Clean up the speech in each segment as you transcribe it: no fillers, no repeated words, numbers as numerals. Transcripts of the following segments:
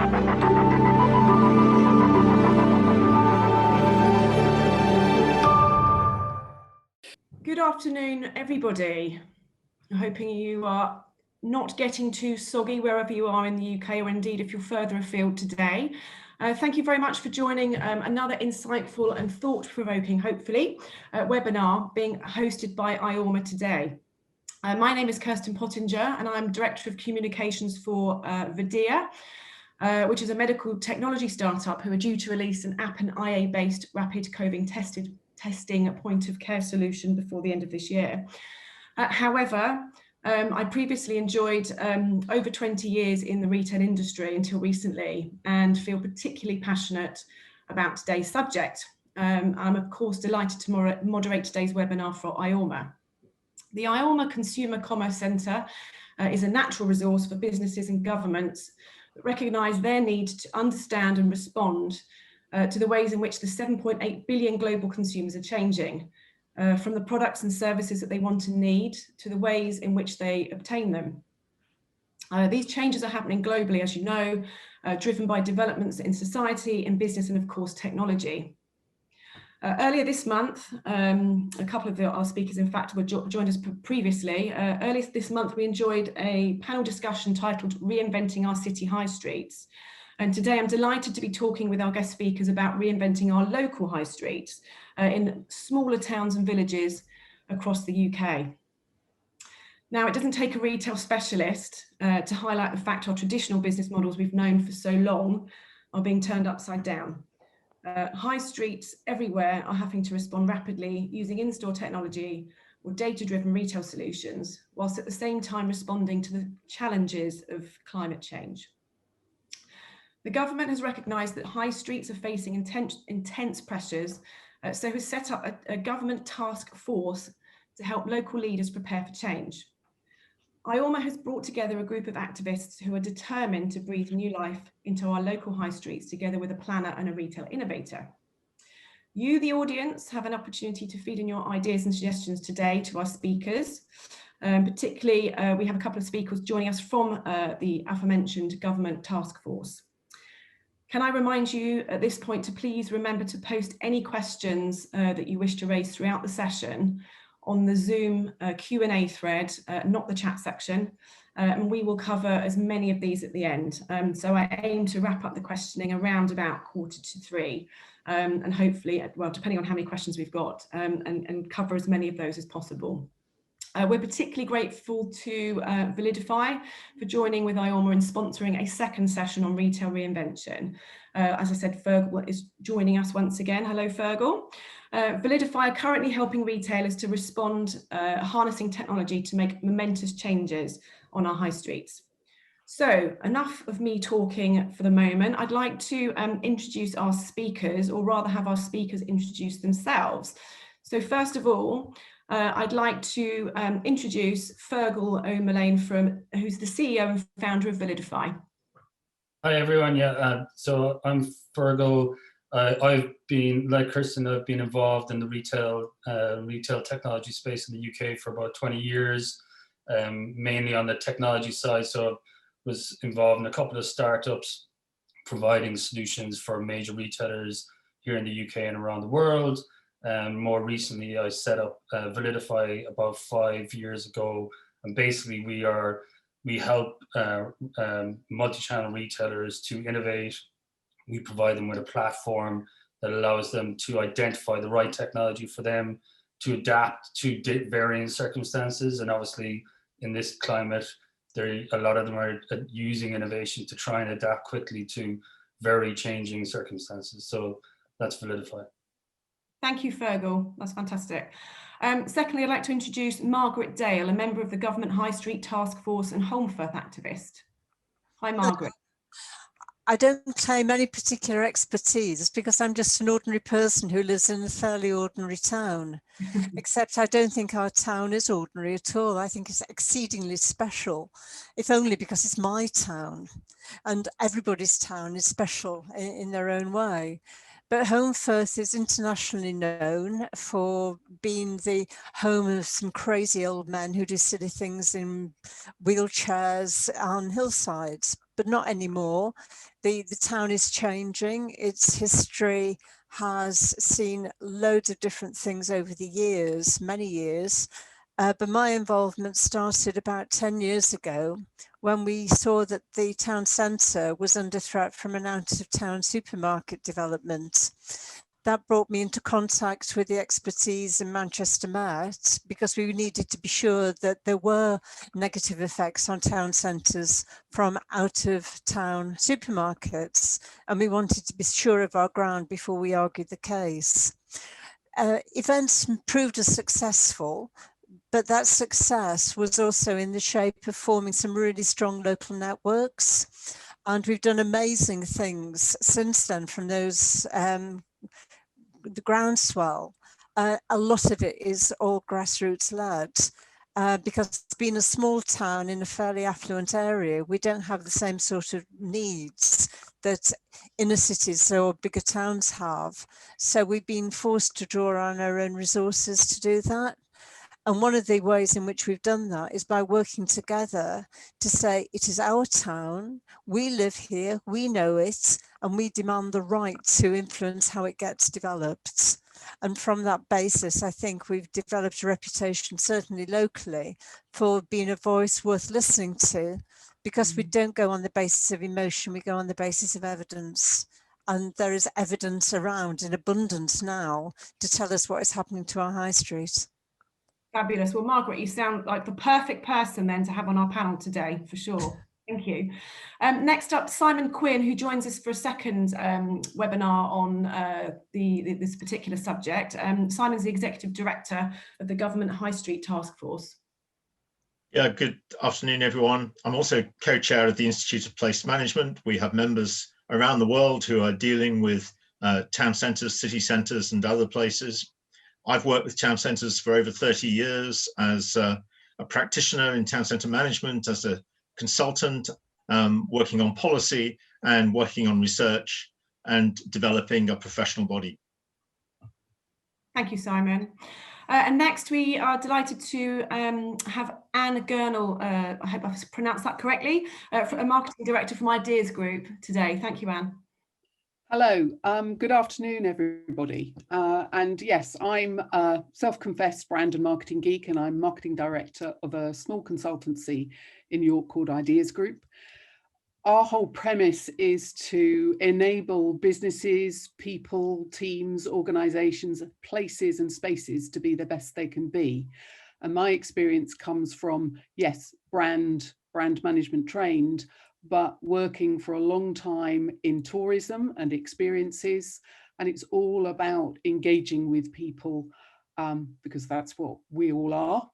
Good afternoon, everybody. I'm hoping you are not getting too soggy wherever you are in the UK, or indeed if you're further afield today. Thank you very much for joining another insightful and thought-provoking, hopefully, webinar being hosted by IORMA today. My name is Kirsten Pottinger and I'm Director of Communications for Validify, which is a medical technology startup who are due to release an app and IA-based rapid COVID testing point of care solution before the end of this year. However, I previously enjoyed over 20 years in the retail industry until recently, and feel particularly passionate about today's subject. I'm of course delighted to moderate today's webinar for IORMA. The IORMA Consumer Commerce Centre is a natural resource for businesses and governments that recognise their need to understand and respond to the ways in which the 7.8 billion global consumers are changing, from the products and services that they want and need to the ways in which they obtain them. These changes are happening globally, as you know, driven by developments in society, in business, and of course technology. Earlier this month, a couple of our speakers, in fact, joined us previously. Earlier this month, we enjoyed a panel discussion titled Reinventing Our City High Streets. And today I'm delighted to be talking with our guest speakers about reinventing our local high streets in smaller towns and villages across the UK. Now, it doesn't take a retail specialist to highlight the fact our traditional business models we've known for so long are being turned upside down. High streets everywhere are having to respond rapidly using in-store technology or data-driven retail solutions, whilst at the same time responding to the challenges of climate change. The government has recognised that high streets are facing intense pressures, so has set up a government task force to help local leaders prepare for change. IORMA has brought together a group of activists who are determined to breathe new life into our local high streets, together with a planner and a retail innovator. You, the audience, have an opportunity to feed in your ideas and suggestions today to our speakers. Particularly, we have a couple of speakers joining us from the aforementioned government task force. Can I remind you at this point to please remember to post any questions that you wish to raise throughout the session on the Zoom Q&A thread, not the chat section, and we will cover as many of these at the end. So I aim to wrap up the questioning around about 2:45, and hopefully, well, depending on how many questions we've got, and cover as many of those as possible. We're particularly grateful to Validify for joining with IORMA and sponsoring a second session on retail reinvention. As I said, Fergal is joining us once again. Hello, Fergal. Validify are currently helping retailers to respond, harnessing technology to make momentous changes on our high streets. So enough of me talking for the moment. I'd like to introduce our speakers, or rather have our speakers introduce themselves. So first of all, I'd like to introduce Fergal O'Mullane, who's the CEO and founder of Validify. Hi everyone, so I'm Fergal. I've been, like Kirsten, I've been involved in the retail technology space in the UK for about 20 years, mainly on the technology side. So I was involved in a couple of startups providing solutions for major retailers here in the UK and around the world. More recently, I set up Validify about 5 years ago, and basically we help multi-channel retailers to innovate. We provide them with a platform that allows them to identify the right technology for them to adapt to varying circumstances. And obviously, in this climate, a lot of them are using innovation to try and adapt quickly to very changing circumstances. So that's Validify. Thank you, Fergal. That's fantastic. Secondly, I'd like to introduce Margaret Dale, a member of the Government High Street Task Force and Holmfirth activist. Hi, Margaret. I don't claim any particular expertise because I'm just an ordinary person who lives in a fairly ordinary town. Except I don't think our town is ordinary at all. I think it's exceedingly special, if only because it's my town. And everybody's town is special in their own way. But Holmfirth is internationally known for being the home of some crazy old men who do silly things in wheelchairs on hillsides. but not anymore. The town is changing. Its history has seen loads of different things over the years, many years. But my involvement started about 10 years ago when we saw that the town centre was under threat from an out-of-town supermarket development. That brought me into contact with the expertise in Manchester Met, because we needed to be sure that there were negative effects on town centres from out-of-town supermarkets, and we wanted to be sure of our ground before we argued the case. Events proved as successful, but that success was also in the shape of forming some really strong local networks. And we've done amazing things since then from those, the groundswell. A lot of it is all grassroots led. Because it's been a small town in a fairly affluent area, we don't have the same sort of needs that inner cities or bigger towns have. So we've been forced to draw on our own resources to do that. And one of the ways in which we've done that is by working together to say, it is our town, we live here, we know it, and we demand the right to influence how it gets developed. And from that basis, I think we've developed a reputation, certainly locally, for being a voice worth listening to, because we don't go on the basis of emotion, we go on the basis of evidence. And there is evidence around in abundance now to tell us what is happening to our high street. Fabulous. Well, Margaret, you sound like the perfect person then to have on our panel today, for sure. Thank you. Next up, Simon Quinn, who joins us for a second webinar on this particular subject. Simon's the Executive Director of the Government High Street Task Force. Yeah, good afternoon, everyone. I'm also co-chair of the Institute of Place Management. We have members around the world who are dealing with town centres, city centres and other places. I've worked with town centres for over 30 years as a practitioner in town centre management, as a consultant, working on policy and working on research and developing a professional body. Thank you, Simon. And next, we are delighted to have Anne Gurnall, I hope I've pronounced that correctly, a marketing director from Ideas Group today. Thank you, Anne. Hello, good afternoon, everybody. And yes, I'm a self-confessed brand and marketing geek, and I'm marketing director of a small consultancy in York called Ideas Group. Our whole premise is to enable businesses, people, teams, organizations, places and spaces to be the best they can be. And my experience comes from, yes, brand management trained, but working for a long time in tourism and experiences. And it's all about engaging with people because that's what we all are,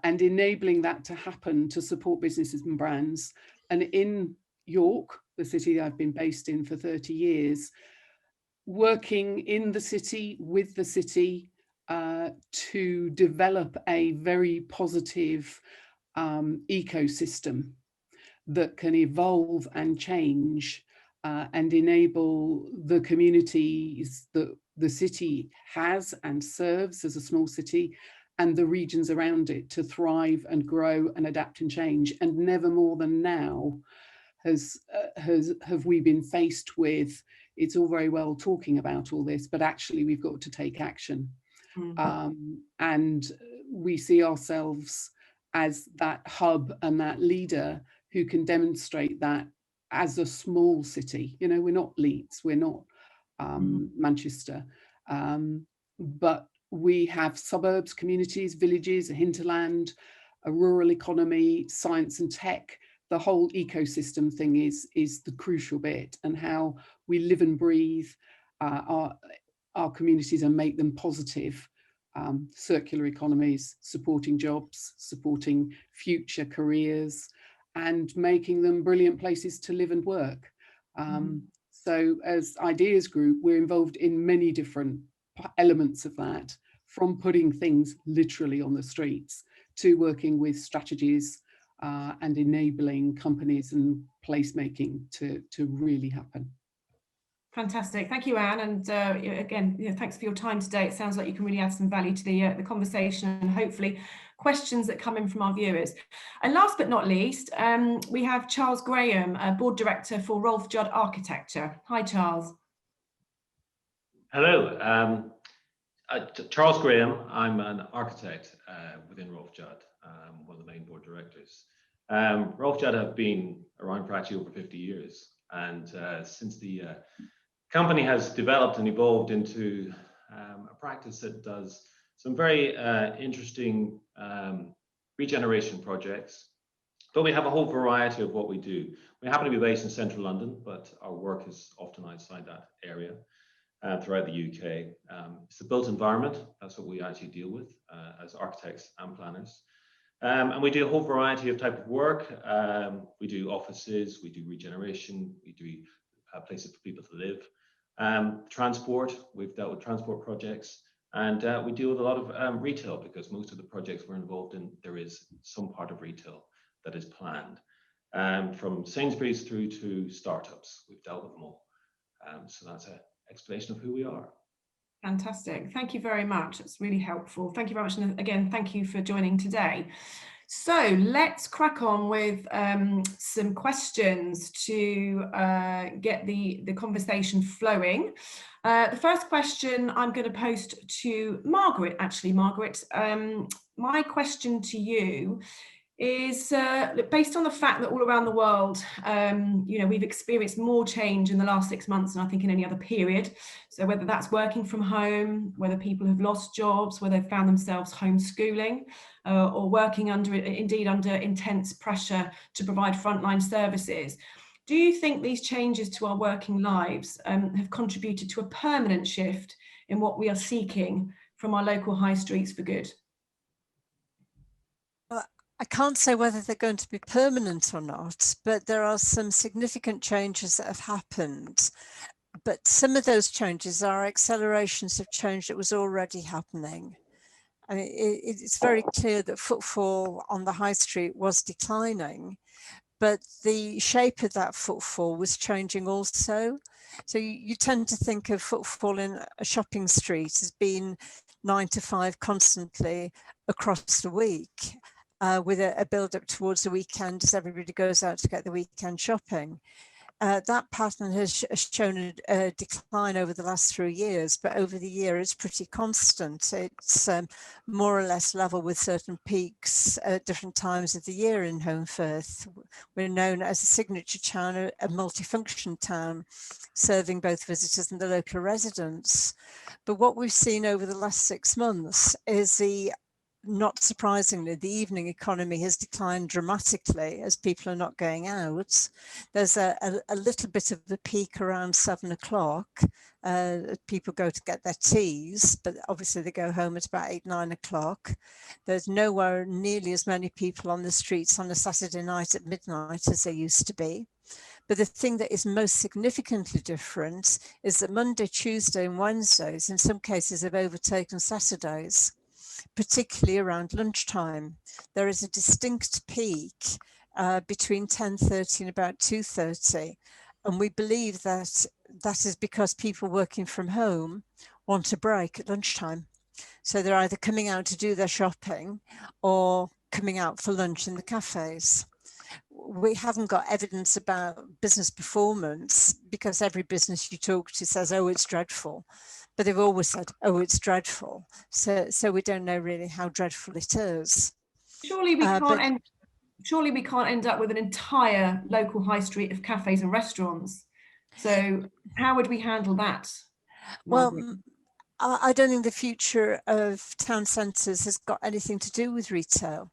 and enabling that to happen to support businesses and brands. And in York, the city I've been based in for 30 years, working in the city, with the city, to develop a very positive ecosystem that can evolve and change and enable the communities that the city has and serves as a small city and the regions around it to thrive and grow and adapt and change. And never more than now have we been faced with, it's all very well talking about all this, but actually we've got to take action. And we see ourselves as that hub and that leader who can demonstrate that as a small city. You know, we're not Leeds, we're not Manchester, but we have suburbs, communities, villages, a hinterland, a rural economy, science and tech. The whole ecosystem thing is the crucial bit, and how we live and breathe our communities and make them positive. Circular economies, supporting jobs, supporting future careers, and making them brilliant places to live and work. So as Ideas Group, we're involved in many different elements of that, from putting things literally on the streets to working with strategies and enabling companies and placemaking to really happen. Fantastic. Thank you, Anne. And again, thanks for your time today. It sounds like you can really add some value to the conversation and hopefully questions that come in from our viewers. And last but not least, we have Charles Graham, Board Director for Rolf, Judd Architecture. Hi, Charles. Hello. Charles Graham. I'm an architect within Rolf Judd, one of the main board directors. Rolf Judd have been around for actually over 50 years. And since the company has developed and evolved into a practice that does some very interesting regeneration projects, but we have a whole variety of what we do. We happen to be based in central London, but our work is often outside that area throughout the UK. It's the built environment. That's what we actually deal with as architects and planners. And we do a whole variety of type of work. We do offices, we do regeneration, we do places for people to live. Transport, we've dealt with transport projects, and we deal with a lot of retail, because most of the projects we're involved in, there is some part of retail that is planned. From Sainsbury's through to startups, we've dealt with them all. So that's an explanation of who we are. Fantastic. Thank you very much. It's really helpful. Thank you very much. And again, thank you for joining today. So let's crack on with some questions to get the conversation flowing. The first question I'm going to post to Margaret, actually. Margaret, my question to you is based on the fact that all around the world, we've experienced more change in the last 6 months than I think in any other period. So whether that's working from home, whether people have lost jobs, whether they've found themselves homeschooling, or working under intense pressure to provide frontline services. Do you think these changes to our working lives have contributed to a permanent shift in what we are seeking from our local high streets for good? I can't say whether they're going to be permanent or not, but there are some significant changes that have happened. But some of those changes are accelerations of change that was already happening. I mean, it's very clear that footfall on the high street was declining, but the shape of that footfall was changing also. So you tend to think of footfall in a shopping street as being 9 to 5 constantly across the week. With a build up towards the weekend as everybody goes out to get the weekend shopping. That pattern has shown a decline over the last 3 years, but over the year it's pretty constant. It's more or less level with certain peaks at different times of the year in Home Firth. We're known as a signature town, a multifunction town, serving both visitors and the local residents. But what we've seen over the last 6 months is not surprisingly, the evening economy has declined dramatically as people are not going out. There's a little bit of a peak around 7 o'clock. People go to get their teas, but obviously they go home at about 8, 9 o'clock. There's nowhere nearly as many people on the streets on a Saturday night at midnight as there used to be. But the thing that is most significantly different is that Monday, Tuesday and Wednesdays in some cases have overtaken Saturdays, particularly around lunchtime. There is a distinct peak between 10:30 and about 2:30. And we believe that that is because people working from home want a break at lunchtime. So they're either coming out to do their shopping or coming out for lunch in the cafes. We haven't got evidence about business performance because every business you talk to says, oh, it's dreadful. But they've always said, oh, it's dreadful. So we don't know really how dreadful it is. Surely we can't end up with an entire local high street of cafes and restaurants. So how would we handle that? Margaret? Well, I don't think the future of town centres has got anything to do with retail.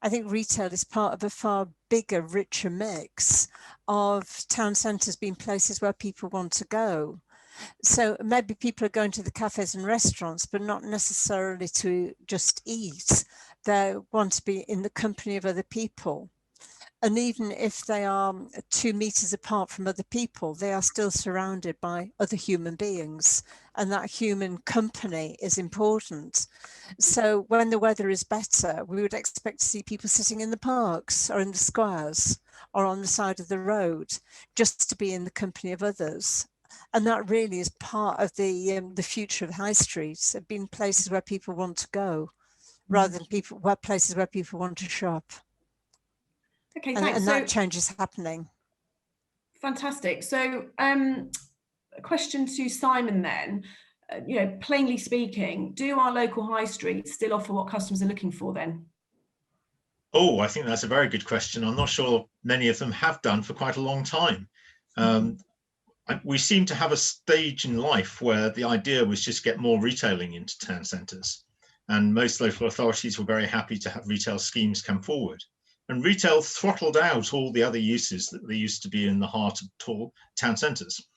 I think retail is part of a far bigger, richer mix of town centres being places where people want to go. So maybe people are going to the cafes and restaurants, but not necessarily to just eat. They want to be in the company of other people. And even if they are 2 meters apart from other people, they are still surrounded by other human beings. And that human company is important. So when the weather is better, we would expect to see people sitting in the parks or in the squares or on the side of the road, just to be in the company of others. And that really is part of the future of high streets, being places where people want to go, rather than places where people want to shop. Okay, And, thanks. and that change is happening. Fantastic. So a question to Simon then, plainly speaking, do our local high streets still offer what customers are looking for then? Oh, I think that's a very good question. I'm not sure many of them have done for quite a long time. We seem to have a stage in life where the idea was just get more retailing into town centres. And most local authorities were very happy to have retail schemes come forward. And retail throttled out all the other uses that they used to be in the heart of tall town centres.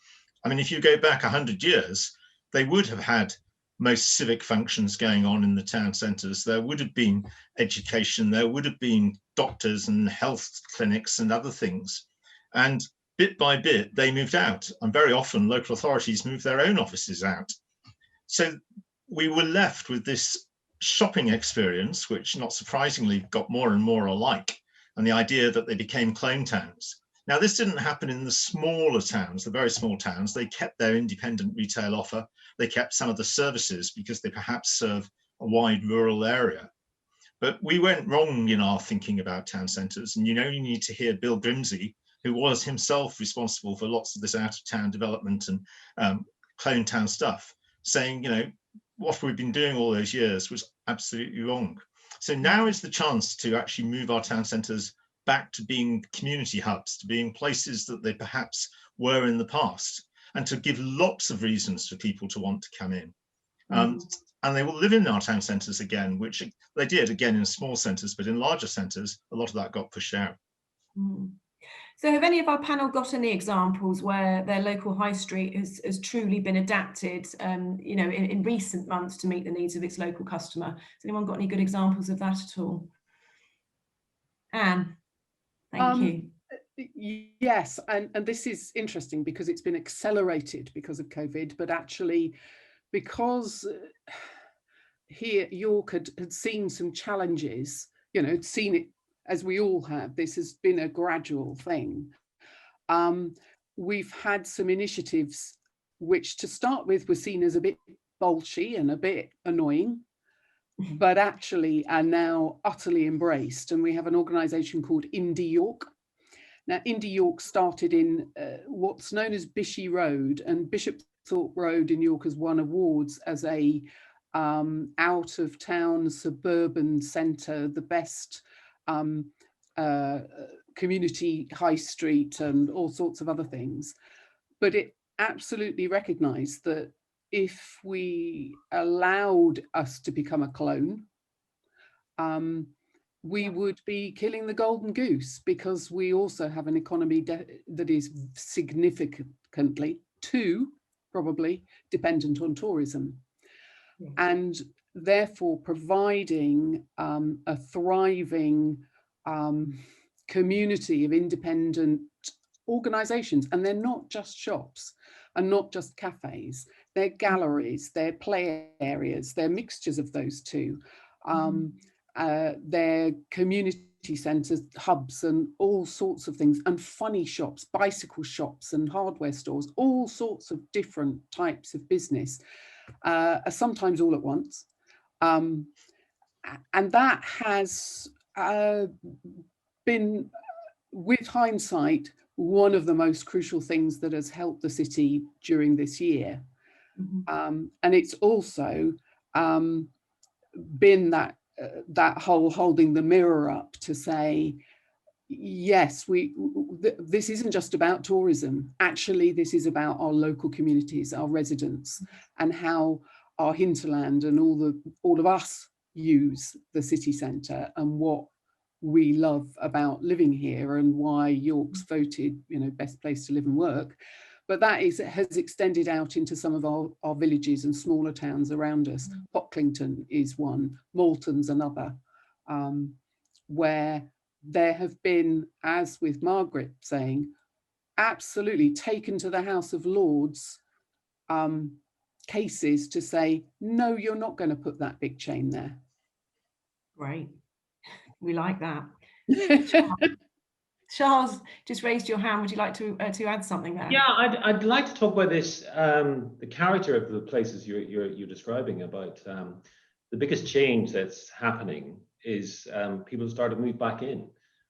I mean, if you go back 100 years, they would have had most civic functions going on in the town centres. There would have been education, there would have been doctors and health clinics and other things. And bit by bit, they moved out. And very often local authorities moved their own offices out. So we were left with this shopping experience, which not surprisingly got more and more alike, and the idea that they became clone towns. Now, this didn't happen in the smaller towns, the very small towns. They kept their independent retail offer. They kept some of the services because they perhaps serve a wide rural area. But we went wrong in our thinking about town centres. And you need to hear Bill Grimsey, who was himself responsible for lots of this out-of-town development and clone town stuff, saying, what we've been doing all those years was absolutely wrong. So now is the chance to actually move our town centres back to being community hubs, to being places that they perhaps were in the past, and to give lots of reasons for people to want to come in. And they will live in our town centres again, which they did again in small centres, but in larger centres, a lot of that got pushed out. So have any of our panel got any examples where their local high street has truly been adapted, in recent months to meet the needs of its local customer? Has anyone got any good examples of that at all? Anne, thank you. Yes, and this is interesting because it's been accelerated because of COVID, but actually because here York had seen some challenges, seen it as we all have. This has been a gradual thing. We've had some initiatives which to start with were seen as a bit bolshy and a bit annoying, but actually are now utterly embraced. And we have an organisation called Indie York. Now, Indie York started in what's known as Bishy Road, and Bishopthorpe Road in York has won awards as a out-of-town suburban centre, the best community high street and all sorts of other things. But it absolutely recognised that if we allowed us to become a clone, we would be killing the golden goose, because we also have an economy that is significantly, probably, dependent on tourism. Yes. And therefore providing a thriving community of independent organisations. And they're not just shops and not just cafes, they're galleries, they're play areas, they're mixtures of those two. They're community centres, hubs and all sorts of things, and funny shops, bicycle shops and hardware stores, all sorts of different types of business, sometimes all at once. And that has been, with hindsight, one of the most crucial things that has helped the city during this year. And it's also been that whole holding the mirror up to say, yes, this isn't just about tourism. Actually, this is about our local communities, our residents, and how our hinterland and all of us use the city centre, and what we love about living here, and why York's voted, best place to live and work. But that has extended out into some of our villages and smaller towns around us. Pocklington is one, Malton's another, where there have been, as with Margaret saying, absolutely taken to the House of Lords cases to say, no, you're not going to put that big chain there. Right. We like that. Charles just raised your hand. Would you like to add something there? Yeah, I'd like to talk about this, the character of the places you're describing. About the biggest change that's happening is people start to move back in.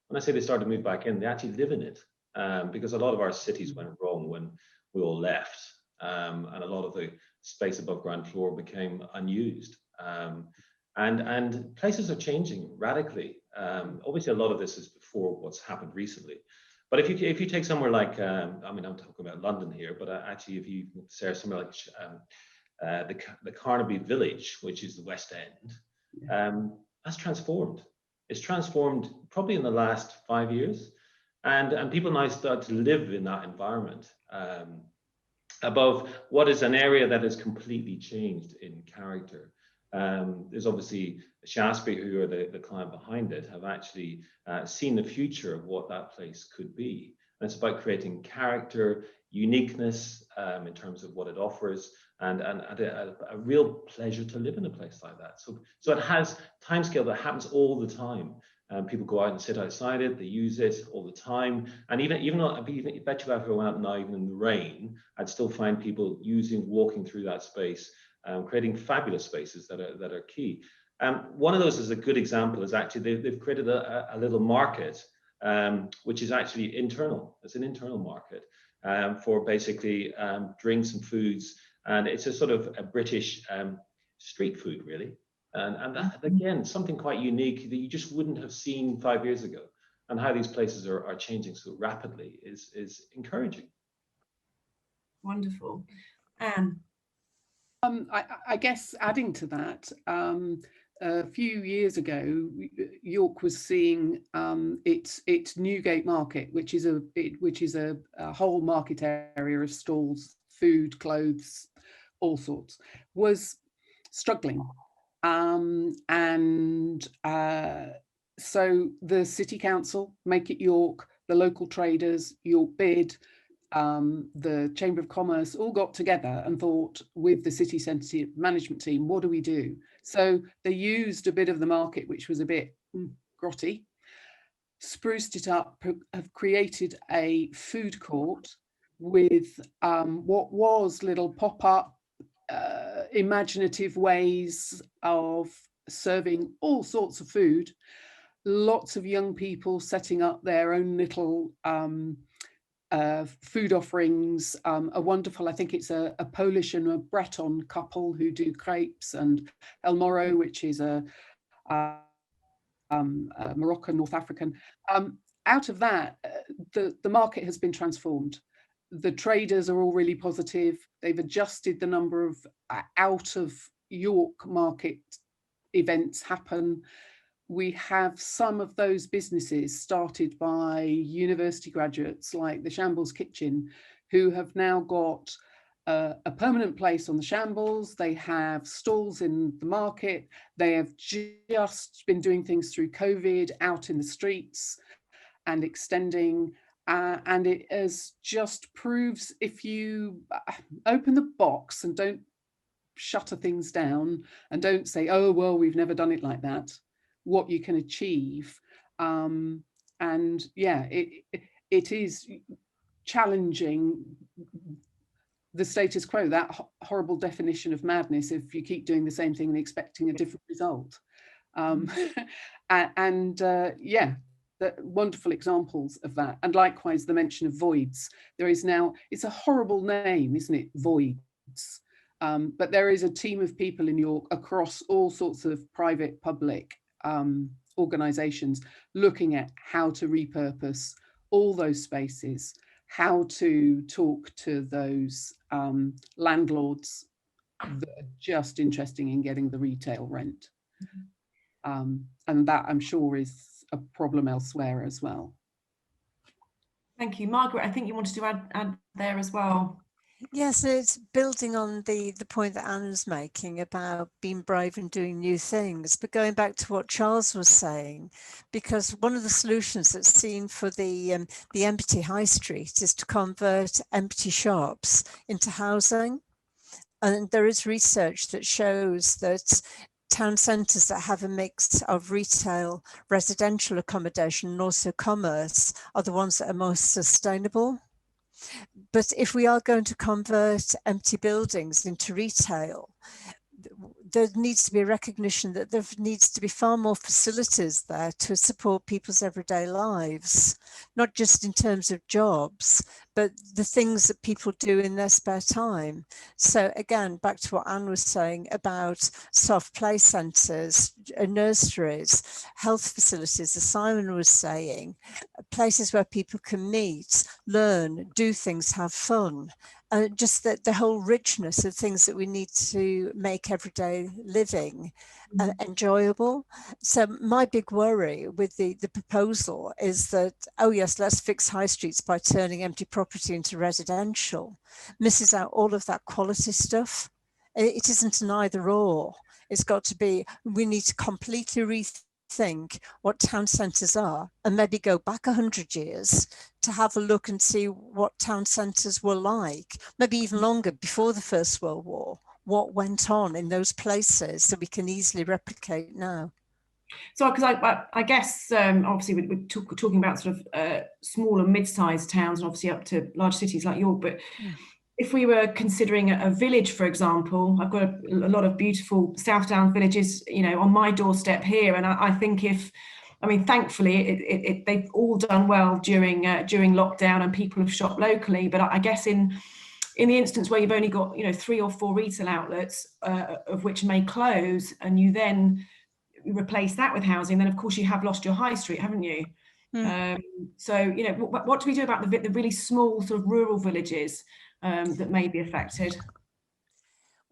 When I say they start to move back in, they actually live in it, because a lot of our cities went wrong when we all left, and a lot of the space above ground floor became unused. And places are changing radically. Obviously, a lot of this is before what's happened recently. But if you take somewhere like, I mean, I'm talking about London here, but actually, if you say somewhere like the Carnaby Village, which is the West End, that's transformed. It's transformed probably in the last 5 years, and people now start to live in that environment. Above what is an area that has completely changed in character. There's obviously Shaftesbury, who are the client behind it, have actually seen the future of what that place could be. And it's about creating character, uniqueness in terms of what it offers, and a real pleasure to live in a place like that. So it has timescale that happens all the time. People go out and sit outside it, they use it all the time. And even though I bet you if I went out now, even in the rain, I'd still find people walking through that space, creating fabulous spaces that are key. One of those is a good example is actually they've created a little market, which is actually internal. It's an internal market for basically drinks and foods. And it's a sort of a British street food, really. And that, again, something quite unique that you just wouldn't have seen 5 years ago. And how these places are changing so rapidly is encouraging. Wonderful. Anne? I guess adding to that, a few years ago, York was seeing its Newgate Market, which is a whole market area of stalls, food, clothes, all sorts, was struggling. So the City Council, Make It York, the local traders, York Bid, the Chamber of Commerce all got together and thought with the city centre management team, what do we do? So they used a bit of the market, which was a bit grotty, spruced it up, have created a food court with what was little pop-up imaginative ways of serving all sorts of food. Lots of young people setting up their own little food offerings. A wonderful, I think it's a Polish and a Breton couple who do crepes, and El Moro, which is a Moroccan, North African. Out of that, the market has been transformed. The traders are all really positive. They've adjusted the number of out of York market events happen. We have some of those businesses started by university graduates like the Shambles Kitchen, who have now got a permanent place on the Shambles. They have stalls in the market. They have just been doing things through COVID out in the streets and extending. And it as just proves, if you open the box and don't shutter things down and don't say, oh, well, we've never done it like that, what you can achieve. And yeah, it is challenging the status quo, that horrible definition of madness if you keep doing the same thing and expecting a different result. Yeah, wonderful examples of that. And likewise, the mention of voids. There is now, it's a horrible name, isn't it? Voids. But there is a team of people in York across all sorts of private, public organisations looking at how to repurpose all those spaces, how to talk to those landlords that are just interested in getting the retail rent. And that, I'm sure, is a problem elsewhere as well. Thank you. Margaret, I think you wanted to add there as well. Yes, it's building on the point that Anne was making about being brave and doing new things, but going back to what Charles was saying, because one of the solutions that's seen for the empty high street is to convert empty shops into housing. And there is research that shows that town centres that have a mix of retail, residential accommodation and also commerce are the ones that are most sustainable. But if we are going to convert empty buildings into retail, there needs to be a recognition that there needs to be far more facilities there to support people's everyday lives, not just in terms of jobs, but the things that people do in their spare time. So again, back to what Anne was saying about soft play centres, nurseries, health facilities, as Simon was saying, places where people can meet, learn, do things, have fun. Just the whole richness of things that we need to make everyday living enjoyable. So my big worry with the proposal is that, oh yes, let's fix high streets by turning empty property into residential, misses out all of that quality stuff. It isn't an either or. It's got to be, we need to completely rethink what town centres are and maybe go back 100 years to have a look and see what town centres were like, maybe even longer, before the First World War, what went on in those places that we can easily replicate now. So, because I guess obviously we're talking about sort of small and mid-sized towns, and obviously up to large cities like York, but if we were considering a village, for example, I've got a lot of beautiful South Downs villages, you know, on my doorstep here, and I think thankfully they've all done well during lockdown, and people have shopped locally. But I guess in the instance where you've only got, you know, 3 or 4 retail outlets, of which may close, and you then replace that with housing, then of course you have lost your high street, haven't you? So, you know, what do we do about the really small sort of rural villages that may be affected?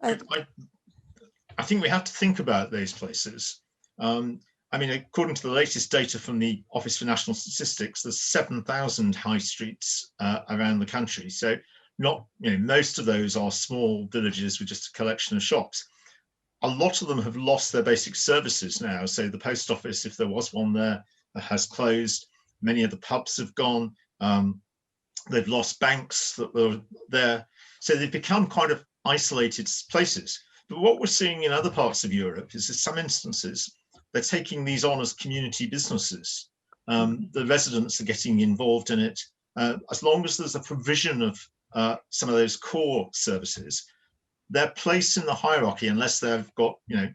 I think we have to think about those places. I mean, according to the latest data from the Office for National Statistics, there's 7,000 high streets around the country. So not, you know, most of those are small villages with just a collection of shops. A lot of them have lost their basic services now. So the post office, if there was one there, has closed. Many of the pubs have gone. They've lost banks that were there. So they've become kind of isolated places. But what we're seeing in other parts of Europe is in some instances, they're taking these on as community businesses. The residents are getting involved in it. As long as there's a provision of some of those core services, their place in the hierarchy, unless they've got, you know,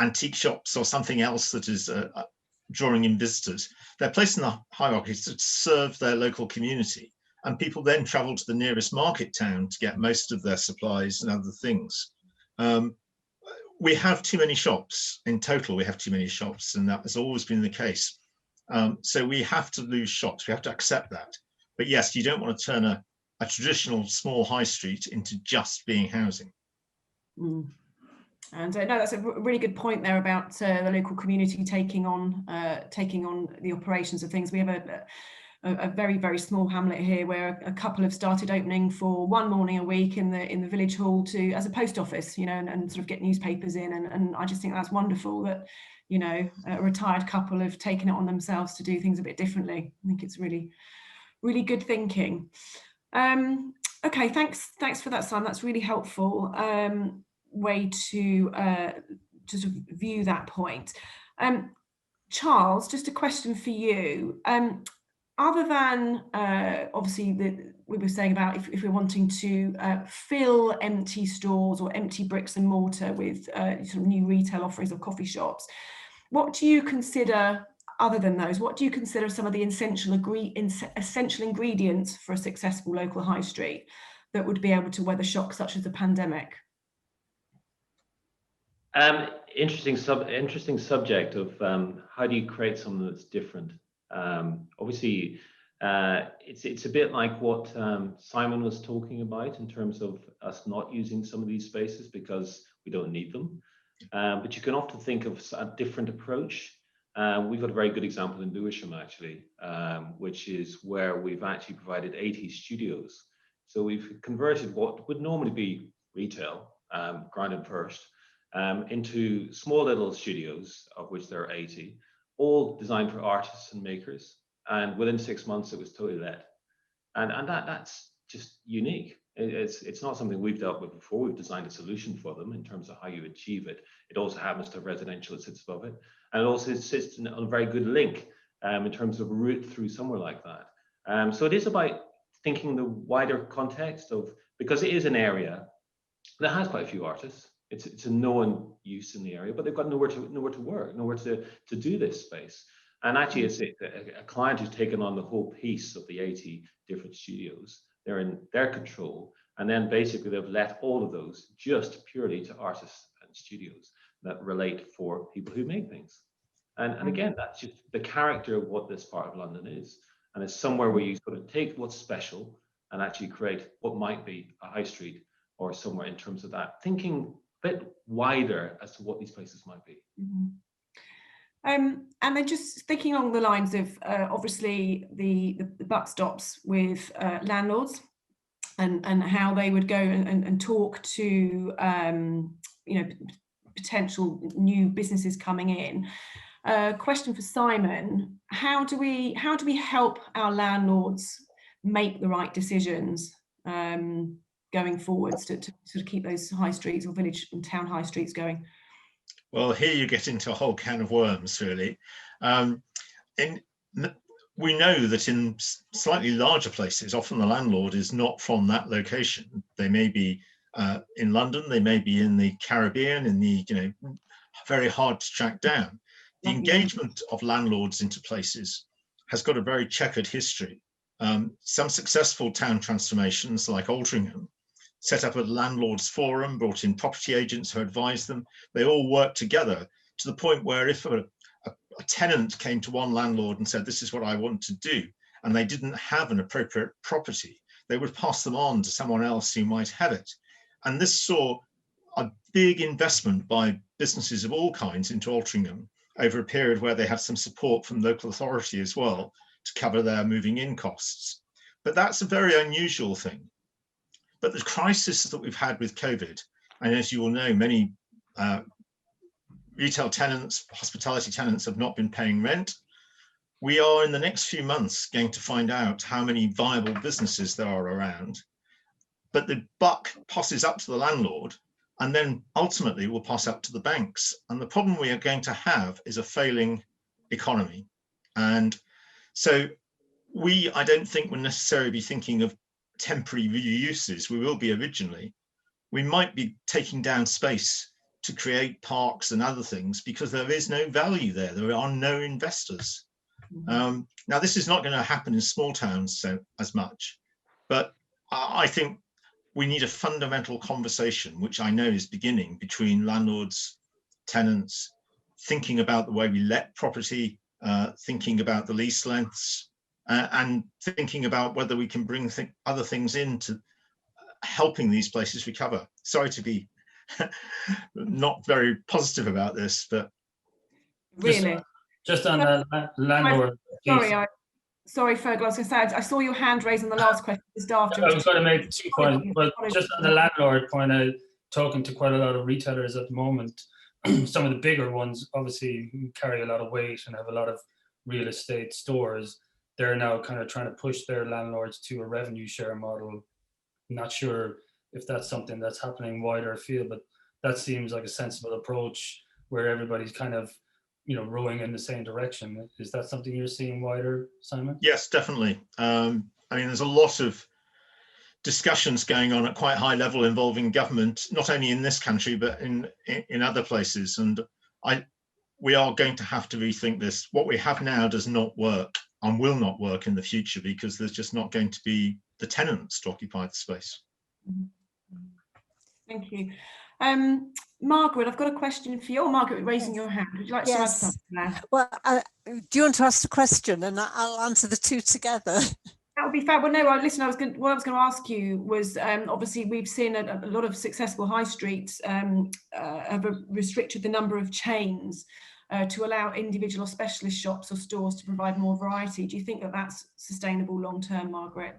antique shops or something else that is drawing in visitors, their place in the hierarchy is to serve their local community. And people then travel to the nearest market town to get most of their supplies and other things. We have too many shops. In total, we have too many shops, and that has always been the case. So we have to lose shops. We have to accept that. But yes, you don't want to turn a traditional small high street into just being housing. And no, that's a really good point there about the local community taking on the operations of things. We have a very, very small hamlet here where a couple have started opening for one morning a week in the village hall as a post office, you know, and sort of get newspapers in, and I just think that's wonderful that, you know, a retired couple have taken it on themselves to do things a bit differently. I think it's really, really good thinking. Okay, thanks for that, Simon. That's really helpful way to sort of view that point. Charles, just a question for you. Other than obviously we were saying about if we're wanting to fill empty stores or empty bricks and mortar with sort of new retail offerings or coffee shops, what do you consider, other than those, what do you consider some of the essential ingredients for a successful local high street that would be able to weather shocks such as the pandemic? Interesting subject of how do you create something that's different. Obviously, it's a bit like what Simon was talking about in terms of us not using some of these spaces because we don't need them. But you can often think of a different approach. We've got a very good example in Lewisham, actually, which is where we've actually provided 80 studios. So we've converted what would normally be retail, ground and first, into small little studios, of which there are 80, all designed for artists and makers. And within 6 months, it was totally let. And that's just unique. It's not something we've dealt with before. We've designed a solution for them in terms of how you achieve it. It also happens to have residential that sits above it, and it also sits on a very good link in terms of a route through somewhere like that. So it is about thinking the wider context of, because it is an area that has quite a few artists. It's a known use in the area, but they've got nowhere to work, nowhere to do this space. And actually, it's a client who's taken on the whole piece of the 80 different studios. They're in their control, and then basically they've let all of those just purely to artists and studios that relate for people who make things. And again, that's just the character of what this part of London is. And it's somewhere where you sort of take what's special and actually create what might be a high street or somewhere in terms of that, thinking a bit wider as to what these places might be. Mm-hmm. And then just thinking along the lines of obviously the buck stops with landlords and how they would go and talk to you know, potential new businesses coming in. Question for Simon: how do we help our landlords make the right decisions going forwards to sort of keep those high streets or village and town high streets going? Well, here you get into a whole can of worms, really. We know that in slightly larger places, often the landlord is not from that location. They may be in London, they may be in the Caribbean, in the, you know, very hard to track down. The engagement of landlords into places has got a very checkered history. Some successful town transformations like Altrincham set up a landlords forum, brought in property agents who advised them. They all worked together to the point where if a tenant came to one landlord and said, this is what I want to do, and they didn't have an appropriate property, they would pass them on to someone else who might have it. And this saw a big investment by businesses of all kinds into Altrincham over a period where they had some support from local authority as well to cover their moving in costs. But that's a very unusual thing. But the crisis that we've had with COVID, and as you all know, many retail tenants, hospitality tenants have not been paying rent. We are in the next few months going to find out how many viable businesses there are around, but the buck passes up to the landlord and then ultimately will pass up to the banks. And the problem we are going to have is a failing economy. And so I don't think we'll necessarily be thinking of temporary reuses. We will be originally. We might be taking down space to create parks and other things because there is no value there. There are no investors. Now, this is not going to happen in small towns as much, but I think we need a fundamental conversation, which I know is beginning, between landlords, tenants, thinking about the way we let property, thinking about the lease lengths, and thinking about whether we can bring other things into helping these places recover. Sorry to be not very positive about this, but really, just on the landlord. Sorry, Fergal, I was going to say, I saw your hand raised on the last question just after. I was going to make 2 points, but just on the landlord point, talking to quite a lot of retailers at the moment, some of the bigger ones obviously carry a lot of weight and have a lot of real estate stores. They're now kind of trying to push their landlords to a revenue share model. I'm not sure if that's something that's happening wider afield, but that seems like a sensible approach where everybody's kind of, you know, rowing in the same direction. Is that something you're seeing wider, Simon? Yes, definitely. I mean, there's a lot of discussions going on at quite high level involving government, not only in this country, but in other places. And we are going to have to rethink this. What we have now does not work and will not work in the future because there's just not going to be the tenants to occupy the space. Thank you. Margaret, I've got a question for you. Oh, Margaret, raising your hand. Would you like to add something there? Well, do you want to ask the question and I'll answer the two together? That would be fair. Well, no, listen, what I was going to ask you was, obviously we've seen a lot of successful high streets have restricted the number of chains to allow individual or specialist shops or stores to provide more variety. Do you think that that's sustainable long term, Margaret?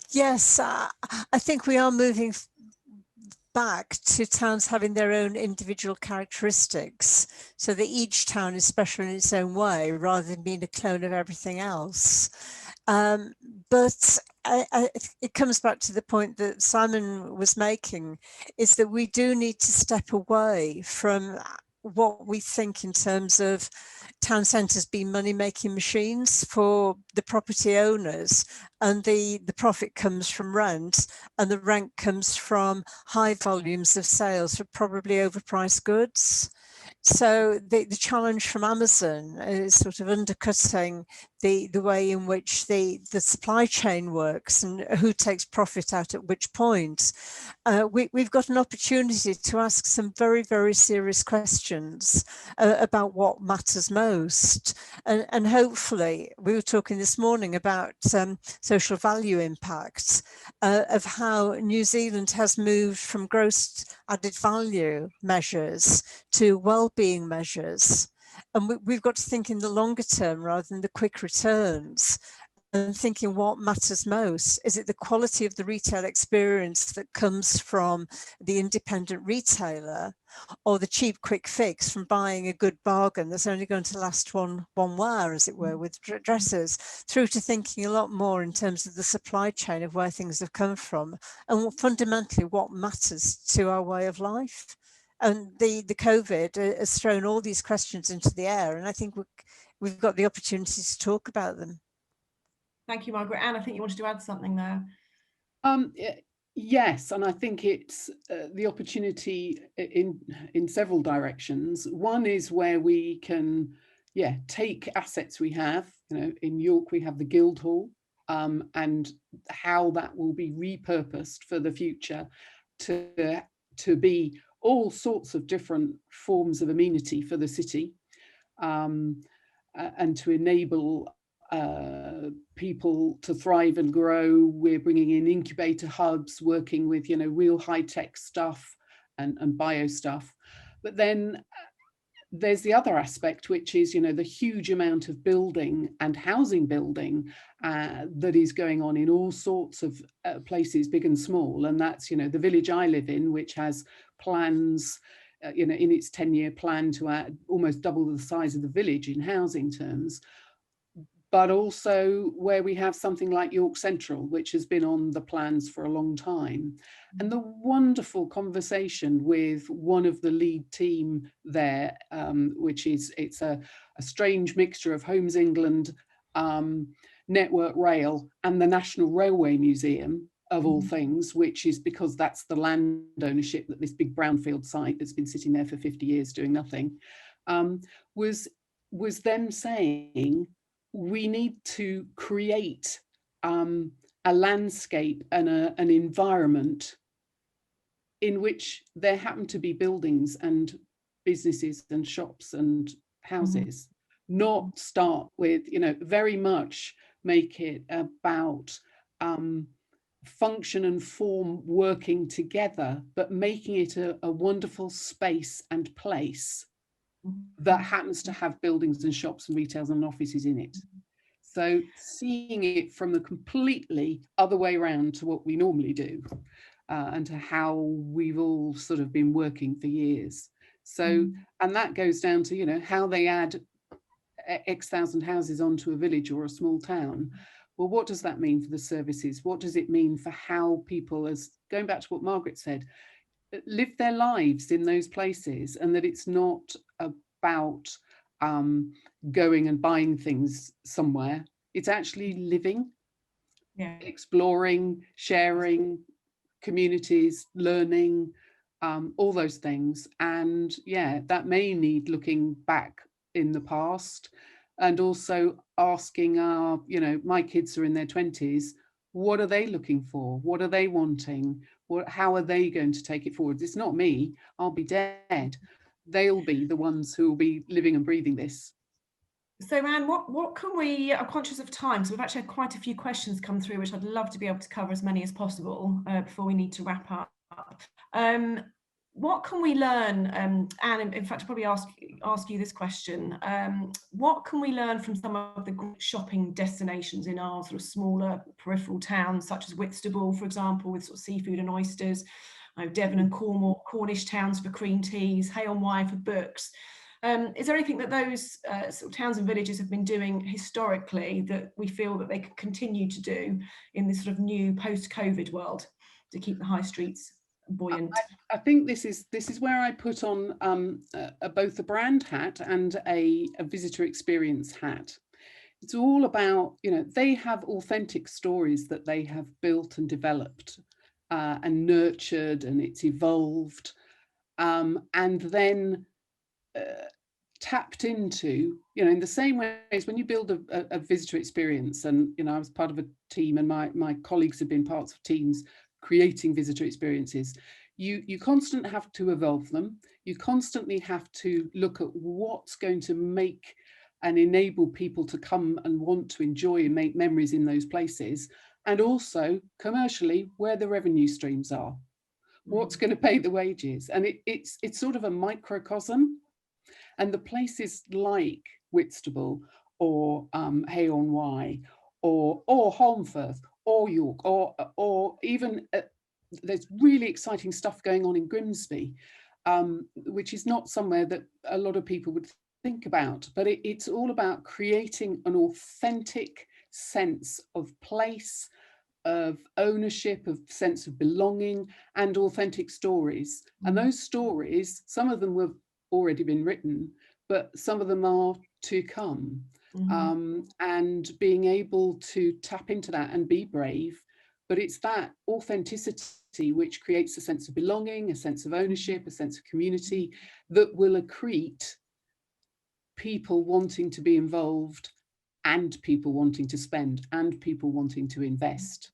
Yes, I think we are moving back to towns having their own individual characteristics, so that each town is special in its own way rather than being a clone of everything else. But it comes back to the point that Simon was making, is that we do need to step away from what we think in terms of town centres being money-making machines for the property owners, and the profit comes from rent, and the rent comes from high volumes of sales for probably overpriced goods. So the challenge from Amazon is sort of undercutting the way in which the supply chain works and who takes profit out at which point. We've got an opportunity to ask some very, very serious questions about what matters most. And hopefully, we were talking this morning about social value impacts of how New Zealand has moved from gross added value measures to well-being measures. And we've got to think in the longer term rather than the quick returns, and thinking what matters most. Is it the quality of the retail experience that comes from the independent retailer, or the cheap quick fix from buying a good bargain that's only going to last one wear, as it were, with dresses, through to thinking a lot more in terms of the supply chain of where things have come from and fundamentally what matters to our way of life. And the COVID has thrown all these questions into the air, and I think we've got the opportunity to talk about them. Thank you, Margaret. Anne, I think you wanted to add something there. Yes, and I think it's the opportunity in several directions. One is where we can, take assets we have. You know, in York we have the Guildhall, and how that will be repurposed for the future to be all sorts of different forms of amenity for the city, and to enable people to thrive and grow. We're bringing in incubator hubs, working with, real high-tech stuff and bio stuff. But then there's the other aspect, which is, the huge amount of building and housing building that is going on in all sorts of places, big and small. And that's, the village I live in, which has plans, in its 10-year plan to add, almost double the size of the village in housing terms. But also where we have something like York Central, which has been on the plans for a long time. And the wonderful conversation with one of the lead team there, which is, it's a strange mixture of Homes England, Network Rail and the National Railway Museum, of all things, which is because that's the land ownership, that this big brownfield site that's been sitting there for 50 years doing nothing, was them saying, we need to create a landscape and an environment in which there happen to be buildings and businesses and shops and houses, not start with, very much make it about function and form working together, but making it a wonderful space and place that happens to have buildings and shops and retails and offices in it. So seeing it from the completely other way around to what we normally do, and to how we've all sort of been working for years. So, and that goes down to, how they add X thousand houses onto a village or a small town. Well, what does that mean for the services? What does it mean for how people, as going back to what Margaret said, live their lives in those places, and that it's not about going and buying things somewhere. It's actually living, exploring, sharing, communities, learning, all those things. And that may need looking back in the past, and also asking our, my kids are in their 20s, what are they looking for? What are they wanting? How are they going to take it forward? It's not me, I'll be dead. They'll be the ones who will be living and breathing this. So Anne, what can we, I'm conscious of time, so we've actually had quite a few questions come through, which I'd love to be able to cover as many as possible before we need to wrap up. What can we learn, Anne, in fact, I'll probably ask you this question. What can we learn from some of the shopping destinations in our sort of smaller peripheral towns, such as Whitstable, for example, with sort of seafood and oysters, Devon and Cornwall, Cornish towns for cream teas, Hay on Wye for books. Is there anything that those sort of towns and villages have been doing historically that we feel that they could continue to do in this sort of new post-COVID world to keep the high streets buoyant? I think this is where I put on both a brand hat and a visitor experience hat. It's all about, you know, they have authentic stories that they have built and developed and nurtured, and it's evolved, and then tapped into, you know, in the same way as when you build a visitor experience. And, you know, I was part of a team, and my colleagues have been parts of teams creating visitor experiences. You constantly have to evolve them. You constantly have to look at what's going to make and enable people to come and want to enjoy and make memories in those places. And also commercially, where the revenue streams are, what's going to pay the wages. And it's sort of a microcosm. And the places like Whitstable or Hay-on-Wye or Holmfirth or York or even there's really exciting stuff going on in Grimsby, which is not somewhere that a lot of people would think about, but it's all about creating an authentic sense of place, of ownership, of sense of belonging, and authentic stories. And those stories, some of them have already been written, but some of them are to come. And being able to tap into that and be brave, but it's that authenticity which creates a sense of belonging, a sense of ownership, a sense of community that will accrete people wanting to be involved, and people wanting to spend, and people wanting to invest,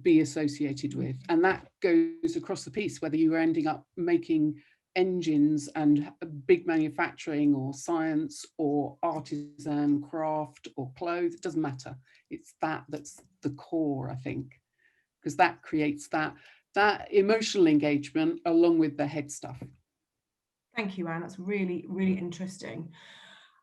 be associated with. And that goes across the piece, whether you are ending up making engines and big manufacturing or science or artisan craft or clothes, it doesn't matter. It's that's the core, I think, because that creates that emotional engagement along with the head stuff. Thank you, Anne. That's really, really interesting.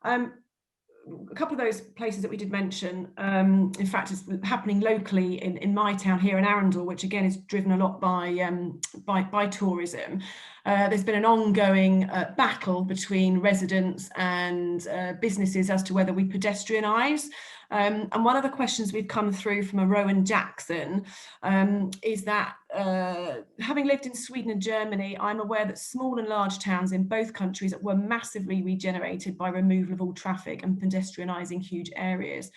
A couple of those places that we did mention, in fact, is happening locally in my town here in Arundel, which again is driven a lot by tourism. There's been an ongoing battle between residents and businesses as to whether we pedestrianise. And one of the questions we've come through from a Rowan Jackson is that having lived in Sweden and Germany, I'm aware that small and large towns in both countries were massively regenerated by removal of all traffic and pedestrianising huge areas.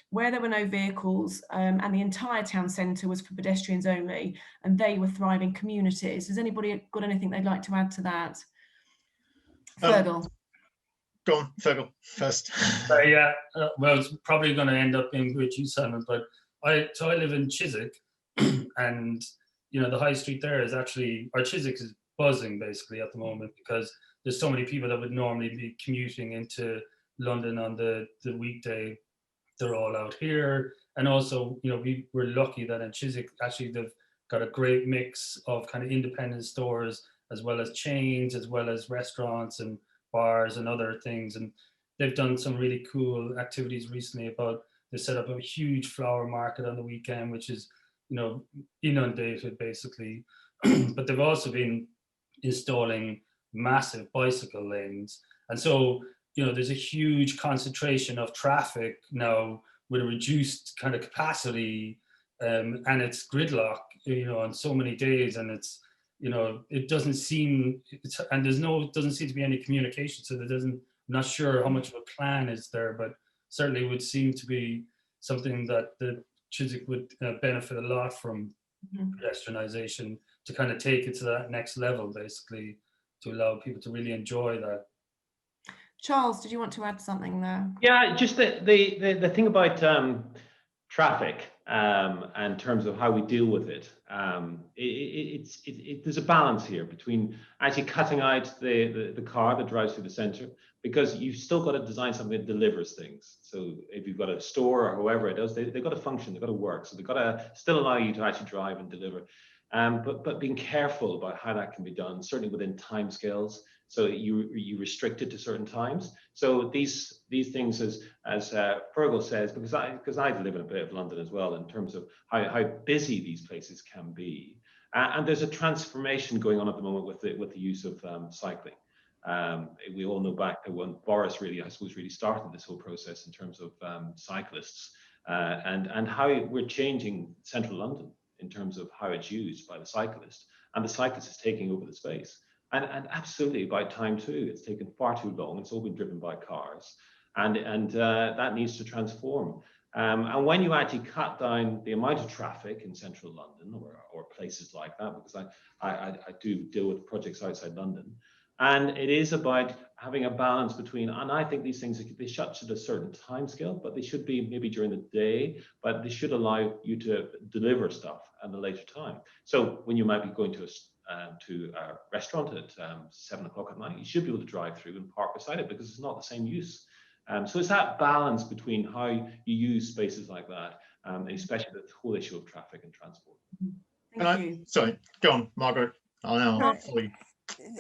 Where there were no vehicles and the entire town centre was for pedestrians only, and they were thriving communities. Has anybody got anything they'd like to add to that? Fergal. Go on, Fergal, first. Well, it's probably going to end up being with you, Simon, but I live in Chiswick, and you know, the high street there is actually, our Chiswick is buzzing basically at the moment, because there's so many people that would normally be commuting into London on the weekday. They're all out here. And also, you know, we're lucky that in Chiswick, actually they've got a great mix of kind of independent stores, as well as chains, as well as restaurants and bars and other things. And they've done some really cool activities recently about, they set up a huge flower market on the weekend, which is, you know, inundated basically. But they've also been installing massive bicycle lanes. And so, you know, there's a huge concentration of traffic now with a reduced kind of capacity, and it's gridlock, you know, on so many days. And it's, you know, it doesn't seem, and doesn't seem to be any communication. So I'm not sure how much of a plan is there, but certainly would seem to be something that the Chiswick would benefit a lot from, pedestrianisation, to kind of take it to that next level, basically, to allow people to really enjoy that. Charles, did you want to add something there? Yeah, just the thing about traffic and terms of how we deal with it. There's a balance here between actually cutting out the car that drives through the centre, because you've still got to design something that delivers things. So if you've got a store or however it does, they've got to function, they've got to work. So they've got to still allow you to actually drive and deliver. But being careful about how that can be done, certainly within timescales. So you restrict it to certain times. So these things, as Fergal says, because I live in a bit of London as well, in terms of how busy these places can be, and there's a transformation going on at the moment with the use of cycling. We all know back to when Boris really, I suppose, really started this whole process in terms of cyclists and how we're changing central London in terms of how it's used by the cyclist, and the cyclist is taking over the space. And absolutely, by time too, it's taken far too long. It's all been driven by cars, and that needs to transform. And when you actually cut down the amount of traffic in central London or places like that, because I do deal with projects outside London, and it is about having a balance between, and I think these things, they shut at a certain time scale, but they should be maybe during the day, but they should allow you to deliver stuff at a later time. So when you might be going to a restaurant at 7 o'clock at night, you should be able to drive through and park beside it because it's not the same use. So it's that balance between how you use spaces like that, especially the whole issue of traffic and transport. Thank you. Sorry, go on, Margaret. I'll now fully. We've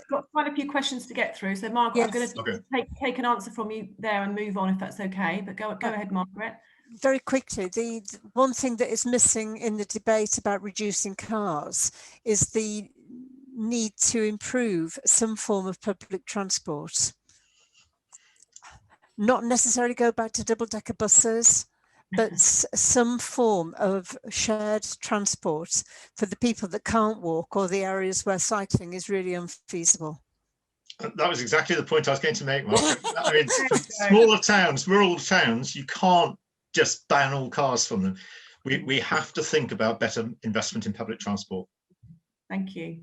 got quite a few questions to get through, so Margaret, Yes. I'm going to take an answer from you there and move on if that's okay. But go ahead, Margaret. Very quickly, the one thing that is missing in the debate about reducing cars is the need to improve some form of public transport. Not necessarily go back to double-decker buses, but some form of shared transport for the people that can't walk or the areas where cycling is really unfeasible. That was exactly the point I was going to make, Margaret. I mean, for smaller towns, rural towns, you can't just ban all cars from them. We have to think about better investment in public transport. Thank you.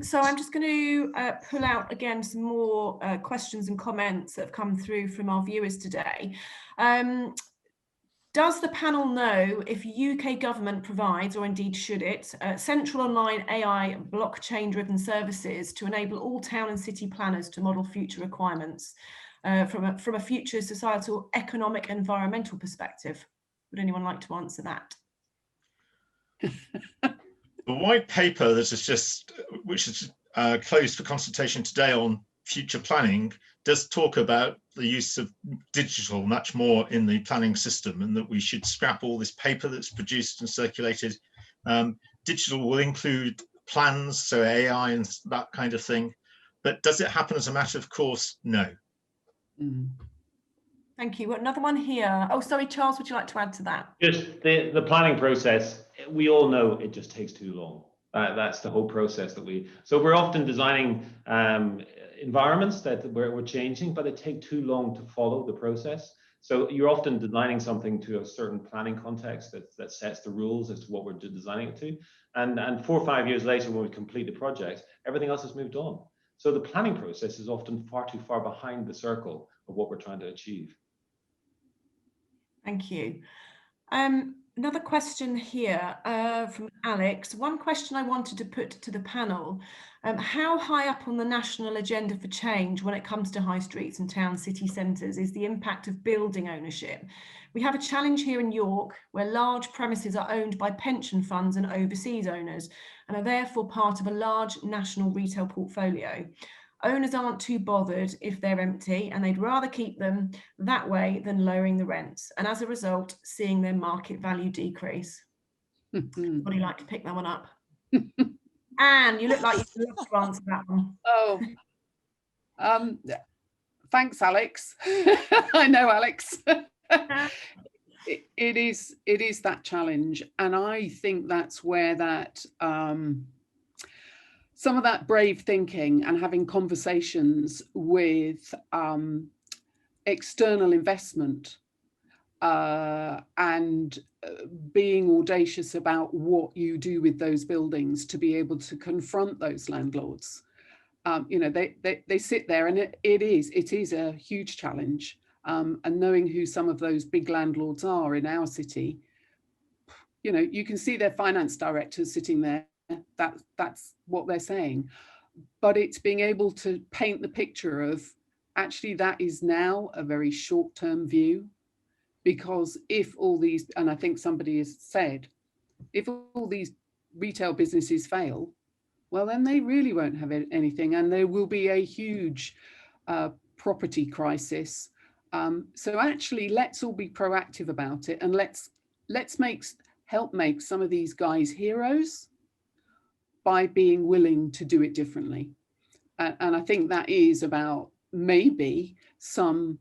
So I'm just going to pull out again some more questions and comments that have come through from our viewers today. Does the panel know if UK government provides, or indeed should it, central online AI blockchain-driven services to enable all town and city planners to model future requirements from a future societal, economic, environmental perspective? Would anyone like to answer that? The white paper that is just, which is closed for consultation today on future planning, does talk about the use of digital much more in the planning system, and that we should scrap all this paper that's produced and circulated. Digital will include plans, so AI and that kind of thing. But does it happen as a matter of course? No. Thank you. Another one here. Oh, sorry, Charles, would you like to add to that? Just the planning process, we all know it just takes too long. That's the whole process so we're often designing environments that we're changing, but it takes too long to follow the process. So you're often designing something to a certain planning context that sets the rules as to what we're designing it to. And 4 or 5 years later, when we complete the project, everything else has moved on. So the planning process is often far too far behind the circle of what we're trying to achieve. Thank you. Another question here from Alex. One question I wanted to put to the panel, how high up on the national agenda for change when it comes to high streets and town city centres is the impact of building ownership? We have a challenge here in York where large premises are owned by pension funds and overseas owners and are therefore part of a large national retail portfolio. Owners aren't too bothered if they're empty and they'd rather keep them that way than lowering the rents. And as a result, seeing their market value decrease. Would you like to pick that one up? Anne, you look like you'd love to answer that one. Oh, thanks, Alex. I know, Alex. It is that challenge. And I think that's where that... some of that brave thinking and having conversations with external investment and being audacious about what you do with those buildings to be able to confront those landlords. You know, they sit there, and it is a huge challenge. And knowing who some of those big landlords are in our city, you know, you can see their finance directors sitting there. That's what they're saying, but it's being able to paint the picture of actually that is now a very short-term view, because if all these, and I think somebody has said, if all these retail businesses fail, well then they really won't have anything, and there will be a huge property crisis. So actually let's all be proactive about it, and let's help make some of these guys heroes by being willing to do it differently. And I think that is about maybe some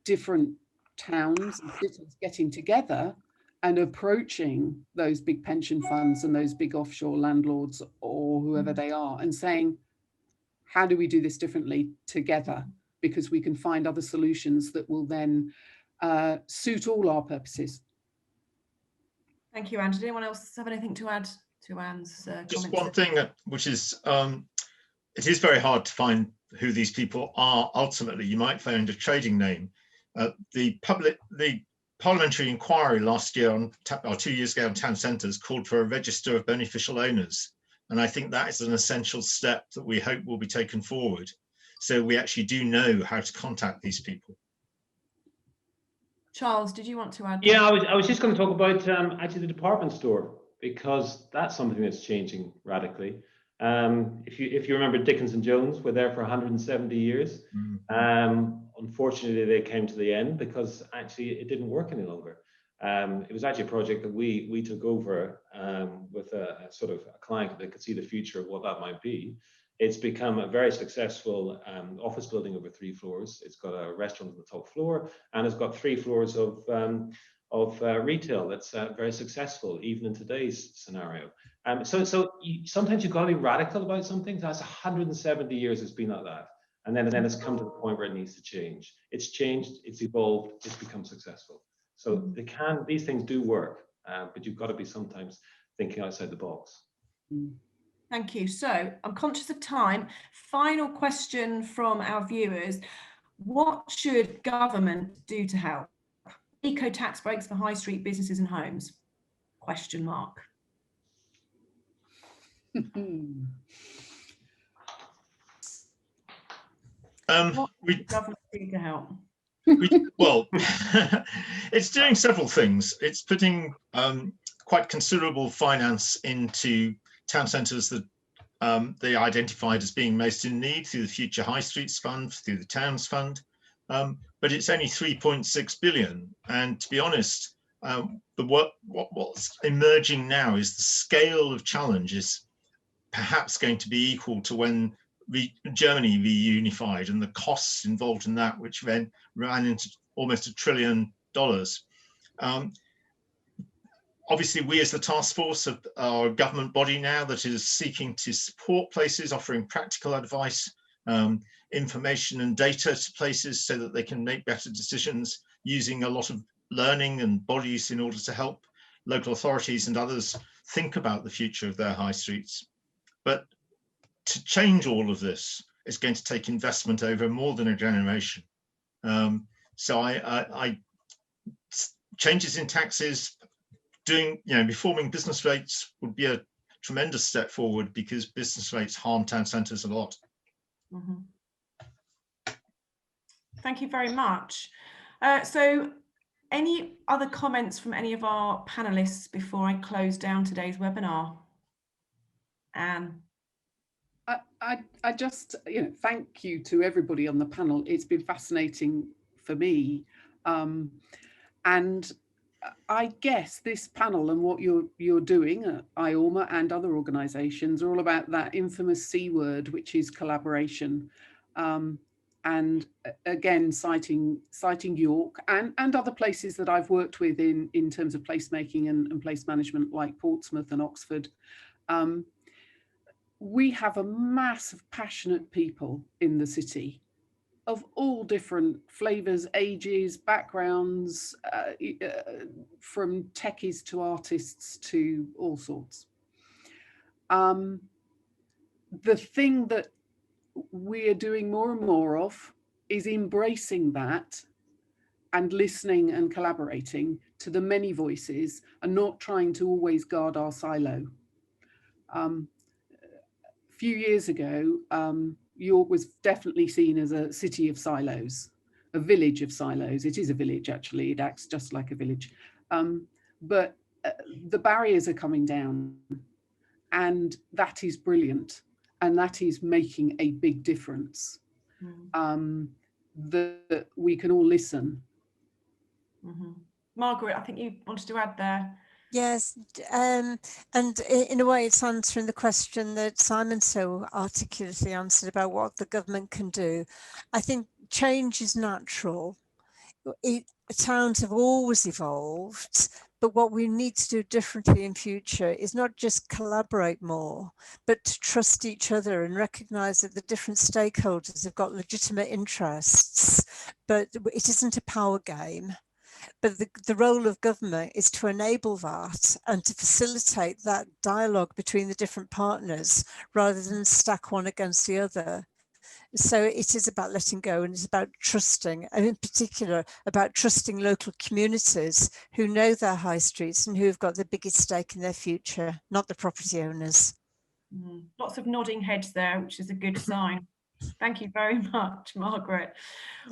different towns and cities getting together and approaching those big pension funds and those big offshore landlords or whoever they are and saying, how do we do this differently together? Because we can find other solutions that will then suit all our purposes. Thank you, Anne. Did anyone else have anything to add to Anne's Just comments? one thing, which is, it is very hard to find who these people are. Ultimately, you might find a trading name. The parliamentary inquiry last year or 2 years ago on town centres called for a register of beneficial owners. And I think that is an essential step that we hope will be taken forward. So we actually do know how to contact these people. Charles, did you want to add? Yeah, I was just going to talk about actually the department store, because that's something that's changing radically. If you remember, Dickens and Jones were there for 170 years. Unfortunately, they came to the end because actually it didn't work any longer. It was actually a project that we took over with a sort of a client that could see the future of what that might be. It's become a very successful office building over 3 floors. It's got a restaurant on the top floor, and it's got 3 floors of retail that's very successful, even in today's scenario. Sometimes you've got to be radical about something. That's 170 years it's been like that. And then it's come to the point where it needs to change. It's changed, it's evolved, it's become successful. So these things do work, but you've got to be sometimes thinking outside the box. Thank you. So I'm conscious of time. Final question from our viewers. What should government do to help? Eco tax breaks for high street businesses and homes? Question mark. What should government do to help? Well, it's doing several things. It's putting quite considerable finance into town centres that they identified as being most in need through the Future High Streets Fund, through the Towns Fund, but it's only 3.6 billion. And to be honest, what's emerging now is the scale of challenge is perhaps going to be equal to when Germany reunified, and the costs involved in that, which then ran into almost $1 trillion. Obviously, we as the task force are a government body now that is seeking to support places, offering practical advice, information and data to places so that they can make better decisions, using a lot of learning and bodies in order to help local authorities and others think about the future of their high streets. But to change all of this is going to take investment over more than a generation. Changes in taxes, reforming business rates would be a tremendous step forward, because business rates harm town centres a lot. Thank you very much. So any other comments from any of our panelists before I close down today's webinar? Anne. I just, thank you to everybody on the panel. It's been fascinating for me. And I guess this panel and what you're doing at IORMA and other organisations are all about that infamous C word, which is collaboration. And again, citing York and other places that I've worked with in terms of placemaking and place management, like Portsmouth and Oxford. We have a mass of passionate people in the city of all different flavours, ages, backgrounds, from techies to artists to all sorts. The thing that we're doing more and more of is embracing that and listening and collaborating to the many voices and not trying to always guard our silo. A few years ago, York was definitely seen as a city of silos, a village of silos. It is a village, actually. It acts just like a village. But the barriers are coming down, and that is brilliant. And that is making a big difference. That we can all listen. Margaret, I think you wanted to add there. Yes, and in a way it's answering the question that Simon so articulately answered about what the government can do. I think change is natural. Towns have always evolved, but what we need to do differently in future is not just collaborate more, but to trust each other and recognise that the different stakeholders have got legitimate interests, but it isn't a power game. But the role of government is to enable that and to facilitate that dialogue between the different partners rather than stack one against the other. So it is about letting go, and it's about trusting, and in particular about trusting local communities who know their high streets and who have got the biggest stake in their future, not the property owners. Lots of nodding heads there, which is a good sign. Thank you very much, Margaret.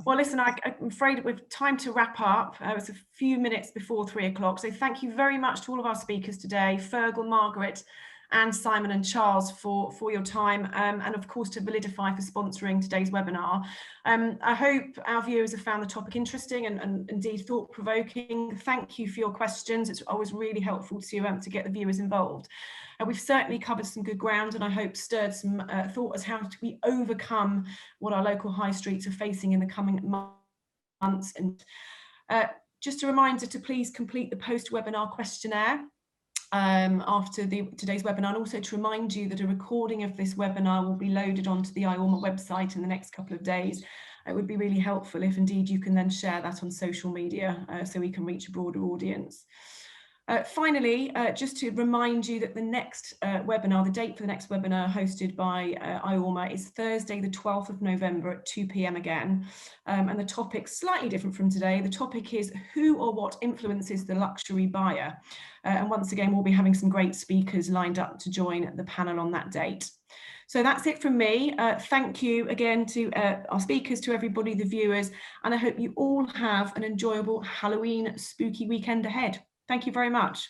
Well, listen, I'm afraid we've time to wrap up. It's a few minutes before 3 o'clock. So thank you very much to all of our speakers today, Fergal, Margaret, and Simon and Charles for your time, and of course to Validify for sponsoring today's webinar. I hope our viewers have found the topic interesting and indeed thought-provoking. Thank you for your questions. It's always really helpful to get the viewers involved. We've certainly covered some good ground, and I hope stirred some thought as how we overcome what our local high streets are facing in the coming months. And just a reminder to please complete the post-webinar questionnaire after today's webinar, and also to remind you that a recording of this webinar will be loaded onto the IORMA website in the next couple of days. It would be really helpful if indeed you can then share that on social media so we can reach a broader audience. Finally, just to remind you that the next webinar, the date for the next webinar hosted by IORMA is Thursday, the 12th of November at 2 p.m. again. And the topic's slightly different from today. The topic is who or what influences the luxury buyer? And once again, we'll be having some great speakers lined up to join the panel on that date. So that's it from me. Thank you again to our speakers, to everybody, the viewers, and I hope you all have an enjoyable Halloween spooky weekend ahead. Thank you very much.